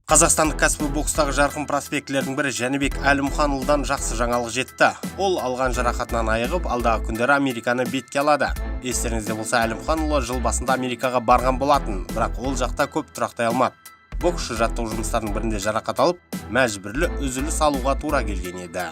Қазақстандық кәсіби бокстағы жарқын проспектілердің бірі Жәнібек Әлімханұлыдан жақсы жаңалық жетті. Ол алған жарақатынан айығып, алдағы күндері Американы бетке алады. Естеріңізде болса, Әлімханұлы жыл басында Америкаға барған болатын, бірақ ол жақта көп тұрақтай алмады. Боксшы жаттығу жұмыстарының бірінде жарақат алып, мәжбүрлі үзіліс алуға тура келген еді.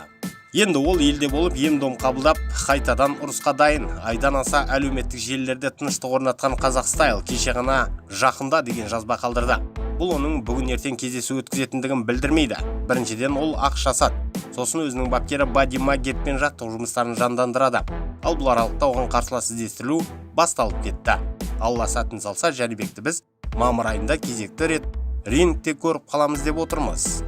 Енді ол елде болып ем-дом қабылдап, қайтадан ұрысқа дайын. Айдан аса әлеуметтік желілерде тыныштық орнатқан Қазақстайл кеше ғана жақында деген жазба қалдырды. Бұл оның бүгін ертең кездесу өткізетіндігін білдірмейді. Біріншіден ол ақш жасады. Сосын өзінің бапкері Бадди Маггетпен жаттығу жұмыстарын жандандырады. Ал бұл аралықта оған қарсылас іздестірілу басталып кетті. Алла сәтін салса, Жәнібекті біз мамыр айында кезекті рет рингте көріп қаламыз деп отырмыз.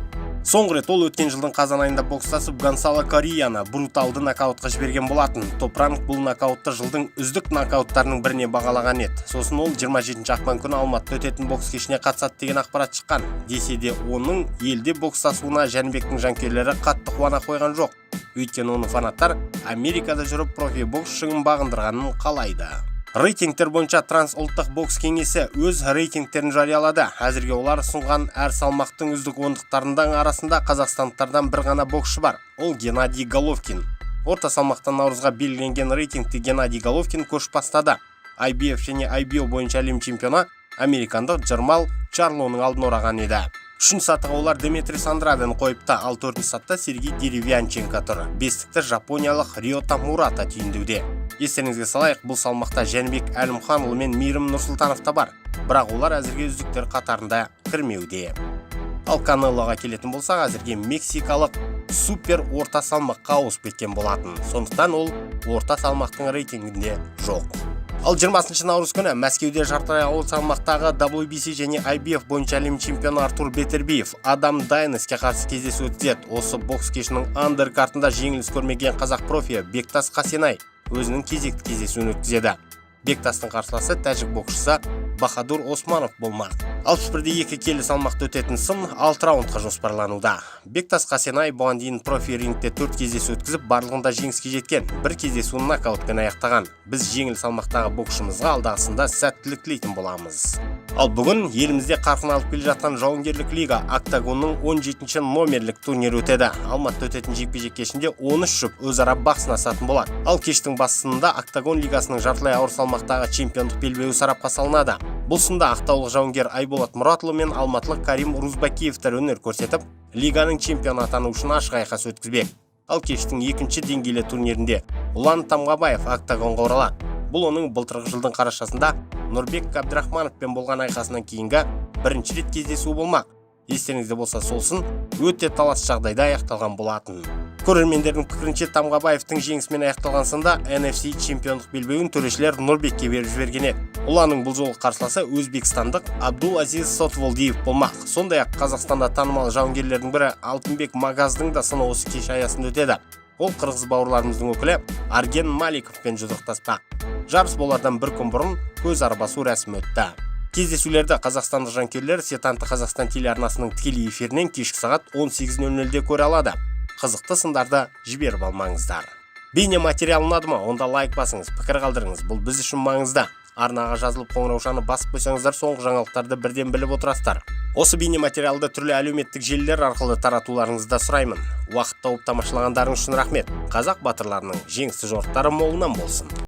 Соңғы рет ол өткен жылдың қазан айында бокстасып Гонсало Корияны бруталды нокаутқа жіберген болатын. Топ-ранг бұл нокаутты жылдың үздік нокауттарының біріне бағалаған еді. Сосын ол 27 ақпан күні Алматыда өтетін бокс кешіне қатысады деген ақпарат шыққан. Десе де оның елде бокстасуына Жәнібектің жанкүйерлері қатты қуана қойған жоқ. Өйткені оны фанаттар Америкада жүріп профи бокс шыңын бағындырғанын қалайды. Рейтингтер бойынша трансұлттық бокс кеңесі өз рейтингтерін жариялады. Әзірге олар ұсынған әр салмақтың үздік ондықтарының арасында қазақстандықтардан бір ғана боксшы бар. Ол Геннадий Головкин. Орта салмақтан наурызға белгіленген рейтингте Геннадий Головкин көш бастады. IBF және IBO бойынша әлем чемпионы американдық Джермал Чарлоның алдын ораған еді. Үшінші сатыға олар Дмитрий Андрадені қойыпты, ал төртінші сатыда Сергей Деревянченко тұр. Бестікті жапониялық Риота Мурата түйіндеуде. Естеріңізге салайық, бұл салмақта Жәнібек Әлімханұлы мен Мейірім Нұрсұлтанов та бар, бірақ олар әзірге үздіктер қатарында кірмеуде. Ал Канелоға келетін болсақ, әзірге мексикалық супер орта салмаққа ауысып кеткен болатын. Сондықтан ол орта салмақтың рейтингінде жоқ. Ал 20 наурыз күні Мәскеуде жартылай ауыр салмақтағы WBC және IBF бойынша әлем чемпионы Артур Бетербиев Адам Дайнеске қарсы кездесу өткізеді. Осы бокс кешінің андеркартында жеңіліс көрмеген қазақ профи Бектас Қасенай өзінің кезекті кездесуін өткізеді. Бектастың қарсыласы тәжік боксшысы Бахадур Османов болмақ. 61-2 келі салмақта өтетін сын 6 раундқа жоспарлануда. Бектас Қасенай бұған дейін профи рингте 4 кездесу өткізіп, барлығында жеңіске жеткен. Бір кездесуін нокаутпен аяқтаған. Біз жеңіл салмақтағы боксшымызға алдағысында сәттілік тілейтін боламыз. Ал бүгін елімізде қарқын алып келе жатқан жауынгерлік лига Октагонның 17-ші номерлік турнирі өтеді. Алматыда өтетін жекпе-жек кешінде 13 жұп өзара бақ сынасатын болады. Ал кештің басында Октагон лигасының жартылай ауыр салмақтағы чемпиондық белбеуі сарапқа салынады. Бұл сында ақтаулық жауынгер Айболат Мұратұлы мен алматылық Карим Рузбакиевтер өнер көрсетіп, лиганың чемпионы атану үшін ашық айқас өткізбек. Ал кештің екінші деңгейлі турнирінде Ұлан Тамғабаев Октагонға оралады. Бұл оның былтырғы жылдың қарашасында Нұрбек Абдрахмановпен болған айқасынан кейінгі бірінші рет кездесу болмақ. Естеріңізде болса, солсын өте талас жағдайда аяқталған болатын. Көрермендердің пікірінше Тамғабаевтың жеңісімен аяқталған сында NFC чемпиондық белбеуін төрешілер Нұрбекке беріп жіберген еді. Ұланың бұл жолғы қарсыласы өзбекстандық Абдул-Азиз Сотволдиев болмақ. Сондай-ақ Қазақстанда танымал жауынгерлердің бірі Алтынбек Магаздың да сыны осы кеш аясында өтеді. Ол қырғыз бауырларымыздың өкілі Арген Маликовпен жұдырықтаспақ. Жарыс болардан бір күн бұрын көз арбасу рәсімі өтті. Кездесулерді қазақстандық жанкүйерлер Сетанты Қазақстан телеарнасының тікелей эфирінен кешкі сағат 18:00-де көре алады. Қызықты сындарды жіберіп алмаңыздар. Бейне материал ұнады ма? Онда лайк басыңыз, пікір қалдырыңыз. Бұл біз үшін маңызды. Арнаға жазылып қоңыраушаны басып қойсаңыздар, соңғы жаңалықтарды бірден біліп отырасыздар. Осы бейне материалды түрлі әлеуметтік желілер арқылы таратуларыңызды сұраймын. Уақыт тауып тамашалағандарыңыз үшін рахмет. Қазақ батырларының жеңісті жорықтары молынан болсын.